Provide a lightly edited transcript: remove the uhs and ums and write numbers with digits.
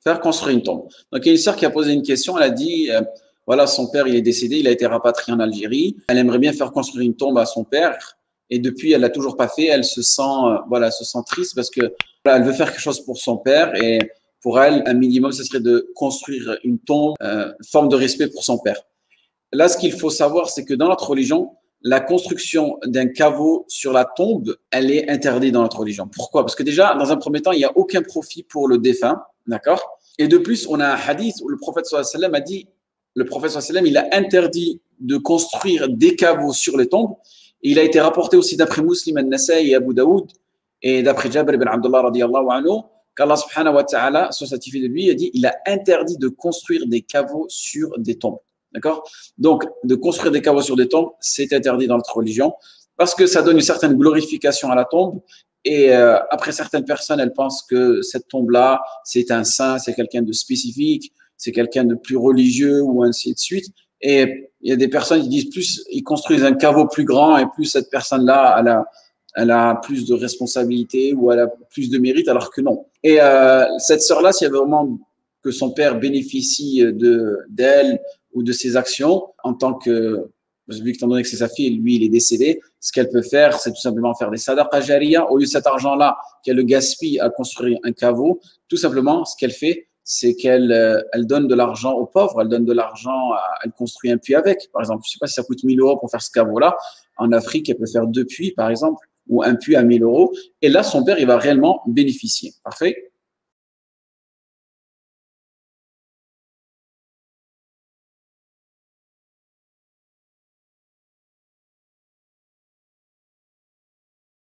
Faire construire une tombe. Donc, il y a une sœur qui a posé une question. Elle a dit, voilà, son père, il est décédé, il a été rapatrié en Algérie. Elle aimerait bien faire construire une tombe à son père. Et depuis, elle l'a toujours pas fait. Elle se sent, voilà, elle se sent triste parce que voilà, elle veut faire quelque chose pour son père. Et pour elle, un minimum, ce serait de construire une tombe, forme de respect pour son père. Là, ce qu'il faut savoir, c'est que dans notre religion, la construction d'un caveau sur la tombe, elle est interdite dans notre religion. Pourquoi? Parce que déjà, dans un premier temps, il n'y a aucun profit pour le défunt, d'accord? Et de plus, on a un hadith où le prophète sallallahu alayhi wa sallam a dit, le prophète sallallahu alayhi wa sallam, il a interdit de construire des caveaux sur les tombes. Et il a été rapporté aussi d'après Muslim, An-Nasa'i et Abu Daoud, et d'après Jabir ibn Abdullah radiyallahu anhu, qu'Allah subhanahu wa ta'ala, soit satisfait de lui, a dit, il a interdit de construire des caveaux sur des tombes. D'accord? Donc, de construire des caveaux sur des tombes, c'est interdit dans notre religion parce que ça donne une certaine glorification à la tombe. Et après, certaines personnes, elles pensent que cette tombe-là, c'est un saint, c'est quelqu'un de spécifique, c'est quelqu'un de plus religieux ou ainsi de suite. Et il y a des personnes qui disent plus, ils construisent un caveau plus grand et plus cette personne-là, elle a plus de responsabilité ou elle a plus de mérite, alors que non. Et cette sœur-là, s'il y avait vraiment que son père bénéficie d'elle ou de ses actions en tant que, vu qu'étant donné que c'est sa fille, lui, il est décédé, ce qu'elle peut faire, c'est tout simplement faire des sadaqa jariya. Au lieu de cet argent-là, qu'elle le gaspille à construire un caveau, tout simplement, ce qu'elle fait, c'est qu'elle elle donne de l'argent aux pauvres, elle donne de l'argent, elle construit un puits avec. Par exemple, je sais pas si ça coûte 1000 euros pour faire ce caveau-là. En Afrique, elle peut faire 2 puits, par exemple, ou un puits à 1000 euros. Et là, son père, il va réellement bénéficier. Parfait?